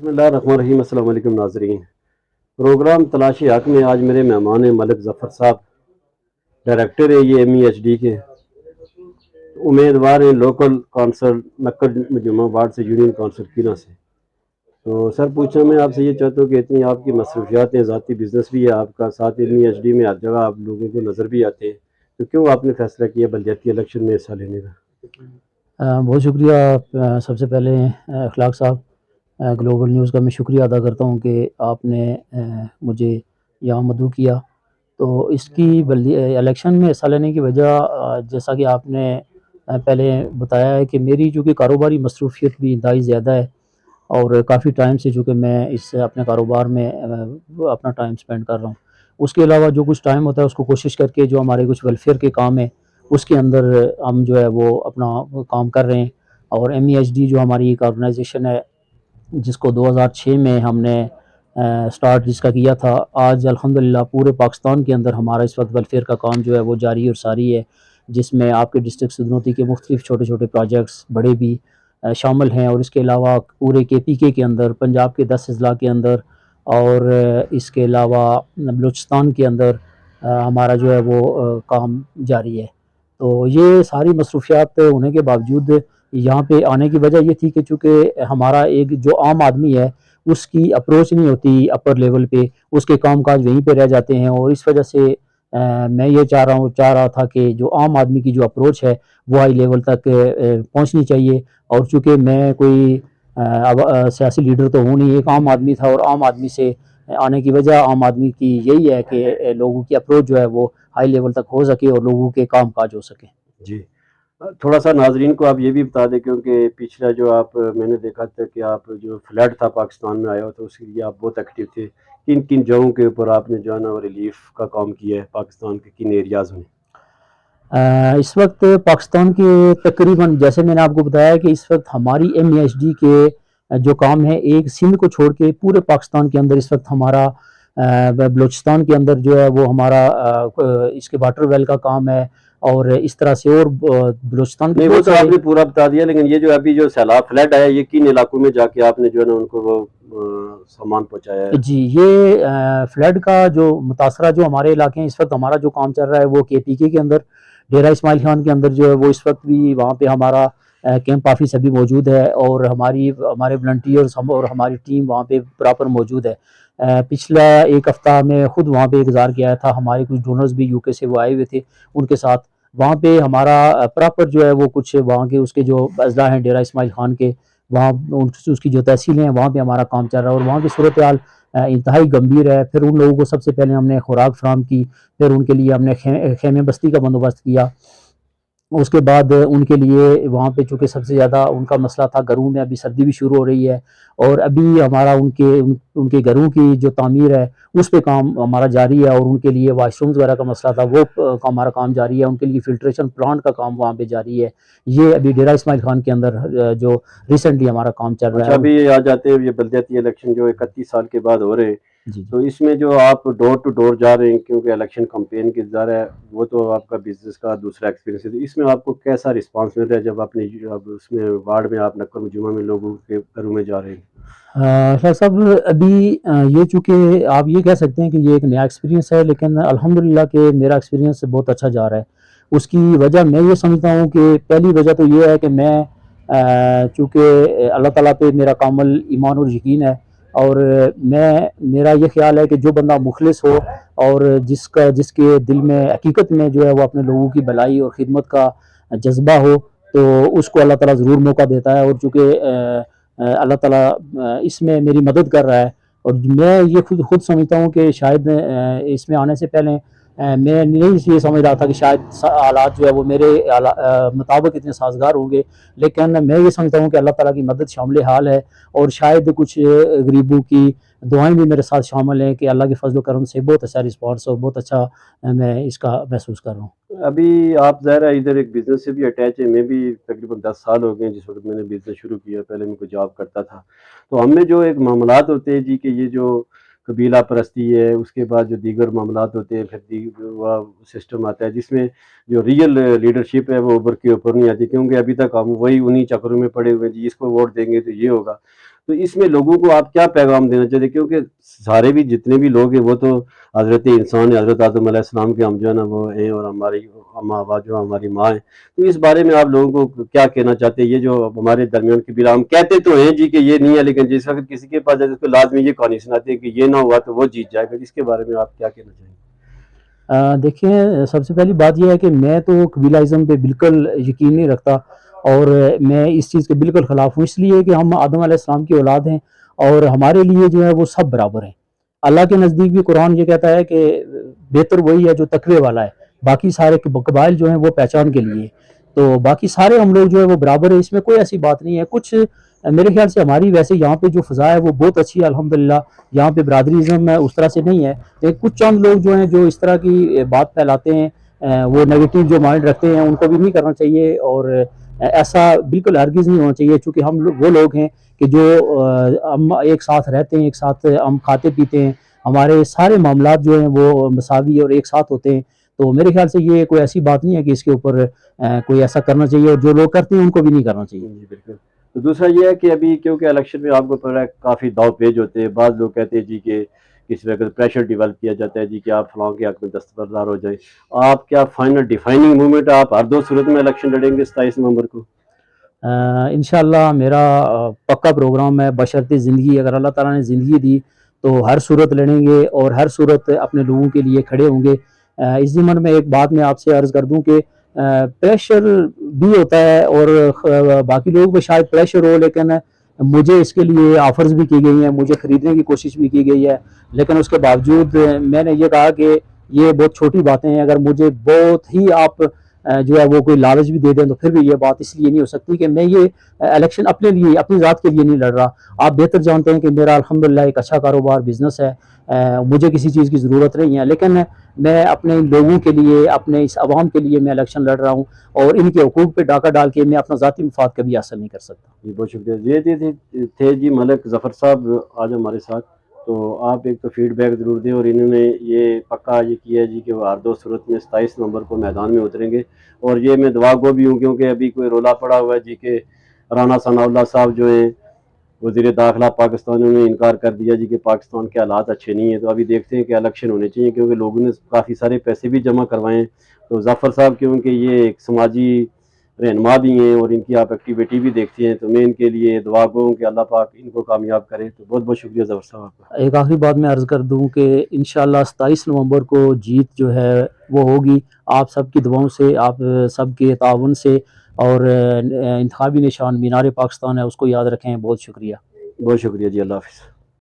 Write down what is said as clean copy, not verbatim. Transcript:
बिस्मिल्लाहिर्रहमानिर्रहीम। अस्सलाम वालेकुम नाज़रीन। प्रोग्राम तलाशी हक में आज मेरे मेहमान हैं मलिक ज़फ़र साहब, डायरेक्टर है ये MEHD के, उम्मीदवार हैं लोकल कौंसल नक्कल मजूमा वार्ड से, यूनियन कौंसल कीना से। तो सर पूछना मैं आपसे ये चाहता हूँ कि इतनी आपकी मसरूफियात हैं, ज़ाती बिजनेस भी है आपका, साथ MEHD में हर जगह आप लोगों को नज़र भी आते हैं, तो क्यों आपने फैसला किया बलदियाती इलेक्शन में हिस्सा लेने का? बहुत शुक्रिया। सबसे पहले अखलाक साहब, ग्लोबल न्यूज़ का मैं शुक्रिया अदा करता हूँ कि आपने मुझे यहाँ मदऊ किया। तो इसकी इलेक्शन में हिस्सा लेने की वजह, जैसा कि आपने पहले बताया है कि मेरी चूँकि कारोबारी मसरूफियत भी इंतहाई ज़्यादा है और काफ़ी टाइम से चूँकि मैं इस अपने कारोबार में अपना टाइम स्पेंड कर रहा हूँ। उसके अलावा जो कुछ टाइम होता है उसको कोशिश करके जो हमारे कुछ वेलफेयर के काम हैं उसके अंदर हम जो है वो अपना वो काम कर रहे हैं। और MEHD जो हमारी एक ऑर्गेनाइजेशन है जिसको 2006 में हमने स्टार्ट जिसका किया था, आज अल्हम्दुलिल्लाह पूरे पाकिस्तान के अंदर हमारा इस वक्त वेलफेयर का काम जो है वो जारी और सारी है, जिसमें आपके डिस्ट्रिक्ट सदनोती के मुख्तलिफ छोटे छोटे प्रोजेक्ट्स बड़े भी शामिल हैं। और इसके अलावा पूरे KPK के अंदर, पंजाब के 10 अजला के अंदर और इसके अलावा बलूचिस्तान के अंदर हमारा जो है वो काम जारी है। तो ये सारी मसरूफियात होने के बावजूद यहाँ पे आने की वजह ये थी कि चूँकि हमारा एक जो आम आदमी है उसकी अप्रोच नहीं होती अपर लेवल पे, उसके काम-काज वहीं पे रह जाते हैं। और इस वजह से मैं ये चाह रहा था कि जो आम आदमी की जो अप्रोच है वो हाई लेवल तक पहुँचनी चाहिए। और चूँकि मैं कोई अब सियासी लीडर तो हूँ नहीं, एक आम आदमी था और आम आदमी से आने की वजह आम आदमी की यही है कि लोगों की अप्रोच जो है वो हाई लेवल तक हो सके और लोगों के काम-काज हो सकें। जी। थोड़ा-सा नाज़रीन को आप ये भी बता दें, क्योंकि पिछला जो मैंने देखा था कि आप जो फ्लड था पाकिस्तान में आया हो, तो उसके लिए आप बहुत एक्टिव थे। किन-किन जगहों के ऊपर आपने जो है ना वो रिलीफ़ का काम किया है पाकिस्तान के किन एरियाज़ में? इस वक्त पाकिस्तान के तकरीबन, जैसे मैंने आपको बताया कि इस वक्त हमारी MEHD के जो काम है एक सिंध को छोड़ के पूरे पाकिस्तान के अंदर इस वक्त हमारा बलूचिस्तान के अंदर जो है वो हमारा इसके वाटर वेल का काम है। और इस तरह से और बलूचिस्तान के नहीं, वो बहुत तो सारे। आपने पूरा बता दिया, लेकिन ये जो अभी जो सैलाब फ्लड आया, ये किन इलाकों में जाके आपने जो है ना उनको वो सामान पहुँचाया है? जी, ये फ्लड का जो मुतासरा जो हमारे इलाके हैं, इस वक्त हमारा जो काम चल रहा है वो KPK के अंदर, डेरा इस्माइल खान के अंदर जो है वो इस वक्त भी वहाँ पे हमारा कैंप ऑफिस अभी मौजूद है और हमारे वॉलंटियर्स हम और हमारी टीम वहाँ पे प्रॉपर मौजूद है। पिछला 1 हफ्ता में खुद वहाँ पे इंतज़ार किया था, हमारे कुछ डोनर्स भी UK से वो आए हुए थे उनके साथ। वहाँ पे हमारा प्रॉपर जो है वो कुछ वहाँ के उसके जो अज़ला हैं डेरा इस्माइल खान के, वहाँ उसकी जो तहसीलें हैं वहाँ पे हमारा काम चल रहा है और वहाँ की सूरत हाल इंतहाई गंभीर है। फिर उन लोगों को सबसे पहले हमने खुराक फराहम की, फिर उनके लिए हमने खेमे बस्ती का बंदोबस्त किया। उसके बाद उनके लिए वहाँ पे चूँकि सबसे ज़्यादा उनका मसला था घरों में, अभी सर्दी भी शुरू हो रही है और अभी हमारा उनके घरों की जो तामीर है उस पे काम हमारा जारी है। और उनके लिए वॉशरूम्स वगैरह का मसला था, वो हमारा काम जारी है। उनके लिए फ़िल्ट्रेशन प्लांट का काम वहाँ पे जारी है। ये अभी डेरा इस्माइल खान के अंदर जो रिसेंटली हमारा काम चल रहा अच्छा, है। अभी आ जाते हैं ये बलदियाती इलेक्शन जो 31 साल के बाद हो रहे हैं, जी, जी। तो इसमें जो आप डोर टू डोर जा रहे हैं, क्योंकि इलेक्शन कैंपेन की ज़रा है, वो तो आपका बिज़नेस का दूसरा एक्सपीरियंस है, तो इसमें आपको कैसा रिस्पांस मिल रहा है जब अपने अब उसमें वार्ड में आप नक्कल जुमा में लोगों के घरों में जा रहे हैं? शाह साहब, अभी ये चूँकि आप ये कह सकते हैं कि ये एक नया एक्सपीरियंस है, लेकिन अल्हम्दुलिल्लाह कि मेरा एक्सपीरियंस बहुत अच्छा जा रहा है। उसकी वजह मैं ये समझता हूँ कि पहली वजह तो ये है कि मैं चूँकि अल्लाह ताला पे मेरा कामिल ईमान और यकीन है और मेरा ये ख़्याल है कि जो बंदा मुखलिस हो और जिसके दिल में हकीकत में जो है वो अपने लोगों की भलाई और ख़िदमत का जज़्बा हो, तो उसको अल्लाह ताला ज़रूर मौका देता है। और चूँकि अल्लाह ताला इसमें मेरी मदद कर रहा है और मैं ये खुद समझता हूँ कि शायद इसमें आने से पहले मैं नहीं ये समझ रहा था कि शायद हालात जो है वो मेरे मुताबिक इतने साजगार होंगे। लेकिन मैं ये समझता हूँ कि अल्लाह ताला की मदद शामिल हाल है और शायद कुछ गरीबों की दुआएं भी मेरे साथ शामिल हैं कि अल्लाह के फजल करम से बहुत अच्छा रिस्पॉन्स और बहुत अच्छा मैं इसका महसूस कर रहा हूँ। अभी आप ज़ाहिर है इधर एक बिज़नेस से भी अटैच है, मैं भी तकरीबन 10 साल हो गए हैं जिस वक़्त मैंने बिज़नेस शुरू किया, पहले मैं कोई जॉब करता था। तो हमें जो एक मामलात होते हैं जी, कि ये जो कबीला परस्ती है, उसके बाद जो दीगर मामलात होते हैं, फिर वह सिस्टम आता है जिसमें जो रियल लीडरशिप है वो उभर के ऊपर नहीं आती, क्योंकि अभी तक हम वही उन्हीं चक्करों में पड़े हुए हैं जी, इसको वोट देंगे तो ये होगा। तो इसमें लोगों को आप क्या पैगाम देना चाहते हैं? क्योंकि सारे भी जितने भी लोग हैं वो तो हज़रत इंसान है, हज़रत आदम अलैहिस्सलाम के हम जो है ना वो हैं, और हमारी अम्मा अब्बा जो हमारी माँ है। तो इस बारे में आप लोगों को क्या कहना चाहते हैं? ये जो हमारे दरमियान की बिला हम कहते तो हैं जी कि ये नहीं है, लेकिन जिस वक्त किसी के पास जाते हैं, उसको लाजमी ये कहानी सुनाते हैं कि ये ना हुआ तो वो जीत जाएगा। इसके बारे में आप क्या कहना चाहेंगे? देखिए, सबसे पहली बात ये है कि मैं तो कबीलाइज़्म पे बिल्कुल यकीन नहीं रखता और मैं इस चीज़ के बिल्कुल ख़िलाफ़ हूँ, इसलिए कि हम आदम अलैहिस्सलाम की औलाद हैं और हमारे लिए जो है वो सब बराबर हैं। अल्लाह के नज़दीक भी कुरान ये कहता है कि बेहतर वही है जो तक़वे वाला है, बाकी सारे कबाइल जो हैं वो पहचान के लिए, तो बाकी सारे हम लोग जो है वो बराबर है, इसमें कोई ऐसी बात नहीं है। कुछ मेरे ख़्याल से हमारी वैसे यहाँ पे जो फ़ज़ा है वो बहुत अच्छी है अल्हम्दुलिल्लाह, यहाँ पे बरादरीज़्म है उस तरह से नहीं है। लेकिन कुछ चंद लोग जो हैं जो इस तरह की बात फैलाते हैं, वो नेगेटिव जो माइंड रखते हैं उनको भी नहीं करना चाहिए और ऐसा बिल्कुल हरगिज़ नहीं होना चाहिए, चूँकि हम लोग वो लोग हैं कि जो हम एक साथ रहते हैं, एक साथ हम खाते-पीते हैं, हमारे सारे मामलात जो हैं वो मसावी और एक साथ होते हैं। तो मेरे ख़्याल से ये कोई ऐसी बात नहीं है कि इसके ऊपर कोई ऐसा करना चाहिए और जो लोग करते हैं उनको भी नहीं करना चाहिए। जी, बिल्कुल। तो दूसरा ये है कि अभी क्योंकि इलेक्शन में आपको पता है काफ़ी दाव-पेच होते हैं। बाद लोग कहते हैं जी कि किसी वक़्त प्रेशर डेवलप किया जाता है जी कि आप फलाँ के हक़ में दस्तबरदार हो जाएँ। आप क्या फाइनल डिफाइनिंग मोमेंट आप हर 2 सूरत में इलेक्शन लड़ेंगे 27 नवंबर को? इंशाअल्लाह मेरा पक्का प्रोग्राम है, बशर्ते ज़िंदगी अगर अल्लाह ताला ने ज़िंदगी दी तो हर सूरत लड़ेंगे और हर सूरत अपने लोगों के लिए खड़े होंगे। इस ज़िम्मन में एक बात मैं आपसे अर्ज़ कर दूँ कि प्रेशर भी होता है और बाकी लोगों को शायद प्रेशर हो, लेकिन मुझे इसके लिए ऑफ़र्स भी की गई हैं, मुझे ख़रीदने की कोशिश भी की गई है। लेकिन उसके बावजूद मैंने ये कहा कि ये बहुत छोटी बातें हैं, अगर मुझे बहुत ही आप जो है वो कोई लालच भी दे दें तो फिर भी ये बात इसलिए नहीं हो सकती कि मैं ये इलेक्शन अपने लिए, अपनी ज़ात के लिए नहीं लड़ रहा। आप बेहतर जानते हैं कि मेरा अल्हम्दुलिल्लाह एक अच्छा कारोबार, बिज़नेस है। मुझे किसी चीज़ की ज़रूरत नहीं है, लेकिन मैं अपने लोगों के लिए, अपने इस अवाम के लिए मैं इलेक्शन लड़ रहा हूँ और इनके हकूक़ पे डाका डाल के मैं अपना ज़ाती मफ़ाद कभी हासिल नहीं कर सकता। जी, बहुत शुक्रिया। ये थे जी मलिक ज़फ़र साहब आज हमारे साथ। तो आप एक तो फ़ीडबैक ज़रूर दें, और इन्होंने ये पक्का ये किया है जी कि वो हर 2 सूरत में 27 नवंबर को मैदान में उतरेंगे। और ये मैं दुआ गो भी हूँ, क्योंकि अभी कोई रौला पड़ा हुआ है जी कि राना सनाउल्लाह साहब जो हैं वज़ीर दाखिला पाकिस्तान, उन्होंने इनकार कर दिया जी कि पाकिस्तान के हालात अच्छे नहीं हैं। तो अभी देखते हैं कि इलेक्शन होने चाहिए, क्योंकि लोगों ने काफ़ी सारे पैसे भी जमा करवाए हैं। तो ज़फ़र साहब क्योंकि ये एक समाजी रहनुमा भी हैं और इनकी आप एक्टिविटी भी देखती हैं, तो मैं इनके लिए दुआ गो हूँ कि अल्लाह पाक इनको कामयाब करे। तो बहुत-बहुत शुक्रिया ज़फ़र साहब आपका। एक आखिरी बात मैं अर्ज़ कर दूँ कि इंशाअल्लाह 27 नवंबर को जीत जो है वो होगी, आप सबकी दुआओं से, आप सबके ताउन से और इंतखाबी निशान मीनार-ए-पाकिस्तान है उसको याद रखें। बहुत शुक्रिया। बहुत शुक्रिया जी, अल्लाह हाफ़िज़।